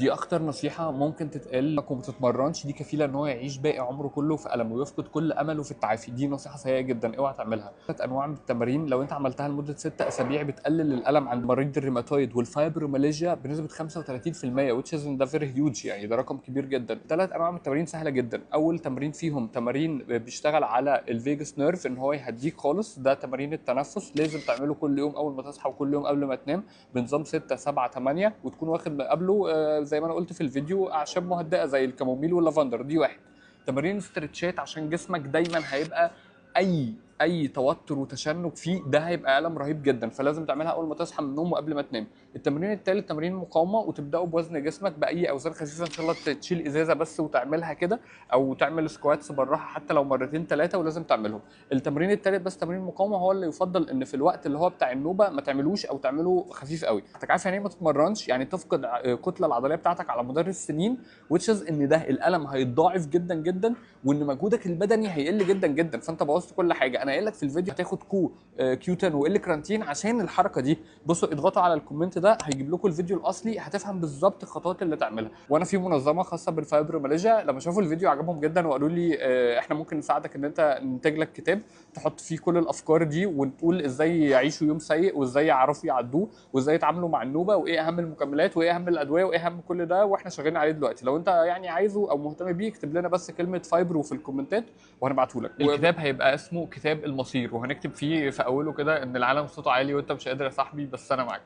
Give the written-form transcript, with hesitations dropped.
دي اكتر نصيحه ممكن تتقال لك وما تتمرنش، دي كفيله ان هو يعيش باقي عمره كله في الم ويفقد كل امله في التعافي. دي نصيحه سيئه جدا، اوعى تعملها. 3 انواع من التمارين لو انت عملتها لمده 6 اسابيع بتقلل الالم عند مريض الروماتويد والفايبروماليجيا بنسبه 35%، which is ده فيري هيوج، يعني ده رقم كبير جدا. 3 انواع من التمارين سهله جدا. اول تمرين فيهم تمارين بيشتغل على الفيجاس نيرف ان هو يهديك خالص، ده تمارين التنفس، لازم تعمله كل يوم اول ما تصحى وكل يوم قبل ما تنام بنظام 6 7 8، وتكون واخد من قبله زي ما انا قلت في الفيديو اعشاب مهدئه زي الكاموميل واللافندر. دي واحد. تمارين استرتشات عشان جسمك دايما هيبقى اي توتر وتشنج فيه، ده هيبقى الم رهيب جدا، فلازم تعملها اول ما تصحى من النوم وقبل ما تنام. التمرين الثالث تمرين مقاومه، وتبداوا بوزن جسمك باي اوزان خفيفه، ان شاء الله تشيل ازازه بس وتعملها كده، او تعمل سكواتس بالراحه حتى لو مرتين ثلاثه، ولازم تعملهم. التمرين الثالث بس تمرين مقاومه هو اللي يفضل ان في الوقت اللي هو بتاع النوبه ما تعملوش، او تعمله خفيف قوي. انت عارف يعني ايه ما تتمرنش؟ يعني تفقد الكتله العضليه بتاعتك على مدار السنين، وتشز ان ده الالم هيتضاعف جدا جدا، وان مجهودك البدني هيقل جدا جدا، فانت بوظت كل حاجه. انا قايل لك في الفيديو هتاخد كيوتن وال كرانتين عشان الحركه دي. بصوا اضغطوا على الكومنت ده هيجيب لكم الفيديو الاصلي، هتفهم بالظبط الخطوات اللي تعملها. وانا في منظمه خاصه بالفايبروماليجيا لما شافوا الفيديو عجبهم جدا وقالوا لي احنا ممكن نساعدك ان انت ننتج لك كتاب تحط فيه كل الافكار دي، وتقول ازاي يعيشوا يوم سيء، وازاي يعرفوا يعدوه، وازاي يتعاملوا مع النوبه، وايه اهم المكملات، وايه اهم الادويه، وايه اهم كل ده، واحنا شغالين عليه دلوقتي. لو انت يعني عايزه او مهتم بيه اكتب لنا بس كلمه فايبرو في الكومنتات وهنبعته لك. الكتاب هيبقى اسمه كتاب المصير، وهنكتب فيه في اوله كده ان العالم صوته عالي وانت مش قادر يا صاحبي بس انا معاك.